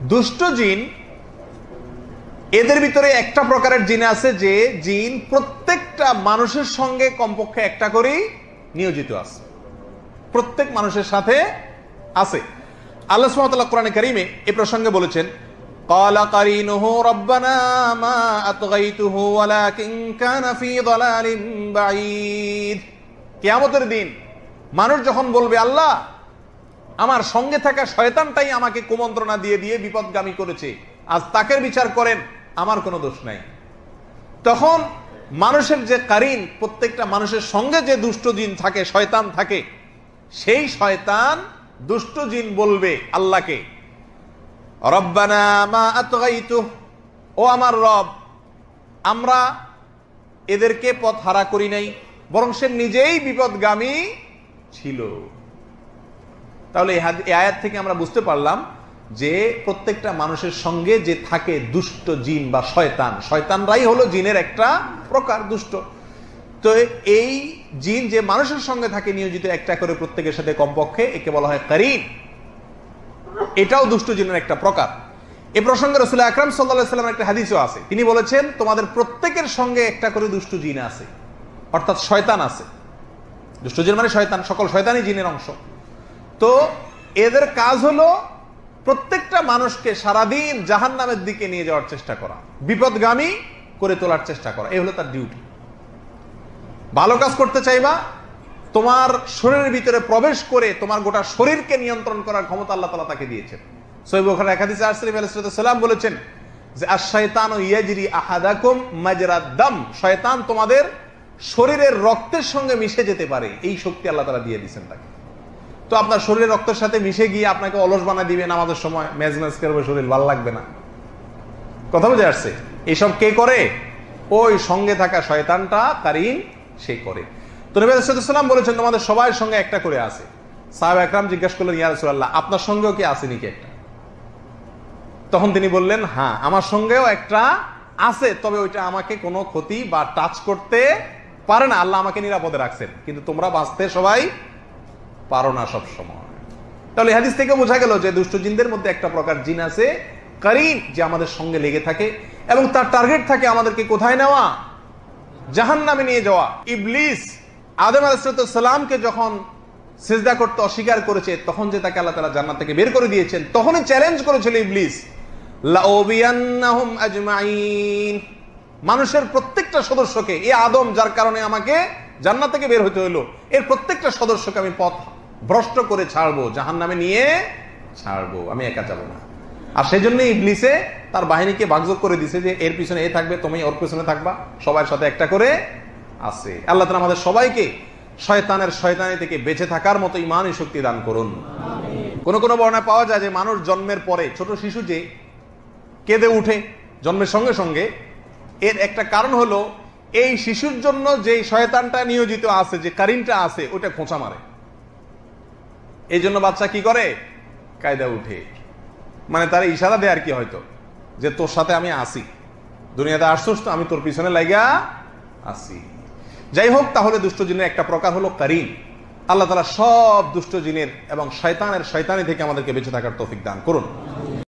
দুষ্ট জিন, এদের ভিতরে একটা প্রকারের জিন আছে যে জিন প্রত্যেকটা মানুষের সঙ্গে কমপক্ষে একটা করেই নিয়োজিত আছে, প্রত্যেক মানুষের সাথে আছে। আল্লাহ সুবহানাহু ওয়া তাআলা কোরআনে কারীমে এই প্রসঙ্গে বলেছেন, ক্বালা কারিনুহু রাব্বানা মা আতগাইতুহু ওয়ালাকিন কানা ফি যালালিন বাঈদ। কিয়ামতের দিন মানুষ যখন বলবে, আল্লাহ আমার সঙ্গে থাকা শয়তানটাই আমাকে কুমন্ত্রণা দিয়ে দিয়ে বিপদগামী করেছে, আজ তাকে বিচার করেন, আমার কোনো দোষ নাই। তখন মানুষের যে কারিন, প্রত্যেকটা মানুষের সঙ্গে যে দুষ্ট জিন থাকে, শয়তান থাকে, সেই শয়তান দুষ্ট জিন বলবে আল্লাহকে, রব্বানা মা আতগাইতুহু, ও আমার রব, আমরা এদেরকে পথ হারা করি নাই, বরং সে নিজেই বিপদগামী ছিল। তাহলে এই আয়াত থেকে আমরা বুঝতে পারলাম যে প্রত্যেকটা মানুষের সঙ্গে যে থাকে দুষ্ট জিন বা শয়তান, শয়তানরাই হলো জিনের একটা প্রকার, দুষ্ট। তো এই জিন যে মানুষের সঙ্গে থাকে নিয়োজিত একটা করে প্রত্যেকের সাথে কমপক্ষে, একে বলা হয় কারিন। এটাও দুষ্ট জিনের একটা প্রকার। এই প্রসঙ্গে রাসূল আকরাম সাল্লাল্লাহু আলাইহি ওয়াসাল্লামের একটা হাদিসও আছে। তিনি বলেছেন, তোমাদের প্রত্যেকের সঙ্গে একটা করে দুষ্ট জিন আছে, অর্থাৎ শয়তান আছে। দুষ্ট জিন মানে শয়তান, সকল শয়তানই জিনের অংশ। তো এদের কাজ হলো প্রত্যেকটা মানুষকে সারাদিন জাহান্নামের দিকে নিয়ে যাওয়ার চেষ্টা করা, বিপদগামী করে তোলার চেষ্টা করা, এই হলো তার ডিউটি। ভালো কাজ করতে চাইবা, তোমার শরীরের ভিতরে প্রবেশ করে তোমার গোটা শরীরকে নিয়ন্ত্রণ করার ক্ষমতা আল্লাহ তাআলা তাকে দিয়েছেন। সহিহ বুখারীর এক হাদিসে রাসূল সাল্লাল্লাহু আলাইহি ওয়াসাল্লাম বলেছেন যে আশ-শায়তানু ইয়াজরি আহাদাকুম মাজরাদ দাম, শয়তান তোমাদের শরীরের রক্তের সঙ্গে মিশে যেতে পারে, এই শক্তি আল্লাহ তাআলা দিয়ে দিয়েছেন তাকে। তো আপনার শরীরের রক্তের সাথে মিশে গিয়ে আপনাকে অলস বানায় দিবে, নামাজের সময় মেজ মেজ করবে, শরীর ভালো লাগবে না। কথা বুঝে আসছে? এইসব কে করে? ওই সঙ্গে থাকা শয়তানটা, কারিন, সে করে। তো নবী সাল্লাল্লাহু আলাইহি ওয়াসাল্লাম বলেছেন, তোমাদের সবার সঙ্গে একটা করে আছে। সাহাবা একরাম জিজ্ঞাসা করলেন, ইয়া রাসূলুল্লাহ, আপনার সঙ্গেও কি আছে নাকি একটা? তখন তিনি বললেন, হ্যাঁ আমার সঙ্গেও একটা আছে, তবে ওইটা আমাকে কোনো ক্ষতি বা টাচ করতে পারে না, আল্লাহ আমাকে নিরাপদে রাখছেন, কিন্তু তোমরা বাঁচতে সবাই পারো না সব সময়। তাহলে হাদিস থেকে বোঝা গেল যে দুষ্ট জিনদের মধ্যে একটা প্রকার জিন আছে কারিন, যে আমাদের সঙ্গে লেগে থাকে এবং তার টার্গেট থাকে আমাদেরকে কোথায় নেওয়া? জাহান্নামে নিয়ে যাওয়া। ইবলিস আদম আলাইহিস সালামকে যখন সিজদা করতে অস্বীকার করেছে, তখন যে তাকে আল্লাহ তাআলা জান্নাত থেকে বের করে দিয়েছেন, তখনই চ্যালেঞ্জ করেছিল ইবলিস, লাউবিয়ান্নাহুম আজমাইন, মানুষের প্রত্যেকটা সদস্যকে, এই আদম যার কারণে আমাকে জান্নাত থেকে বের হতে হলো, এর প্রত্যেকটা সদস্যকে আমি পথ ভ্রষ্ট করে ছাড়বো, জাহান্নামে নিয়ে ছাড়বো, আমি একা যাবো না। আর সেই জন্য ইবলিসে তার বাহিনীকে ভাগযোগ করে দিছে যে এর পিছনে এ থাকবে, তুমি ওর পিছনে থাকবা, সবার সাথে একটা করে আছে। আল্লাহ তাআলা আমাদের সবাইকে শয়তানের শয়তানি থেকে বেঁচে থাকার মতো ঈমানি শক্তি দান করুন। কোন কোন বর্ণনায় পাওয়া যায় যে মানুষ জন্মের পরে, ছোট শিশু যে কেঁদে উঠে জন্মের সঙ্গে সঙ্গে, এর একটা কারণ হলো এই শিশুর জন্য যে শয়তানটা নিয়োজিত আছে, যে কারিনটা আছে, ওটা খোঁচা মারে। এই জন্য বাচ্চা কি করে? কায়দা উঠে, মানে তার ইশারা দেয় আর কি, হয়তো যে তোর সাথে আমি আসি, দুনিয়াতে আসছিস তো, আমি তোর পিছনে লাগা আসি। যাই হোক, তাহলে দুষ্ট জিনের একটা প্রকার হলো কারিন। আল্লাহ তাআলা সব দুষ্ট জিনের এবং শয়তানের শয়তানি থেকে আমাদেরকে বেঁচে থাকার তৌফিক দান করুন।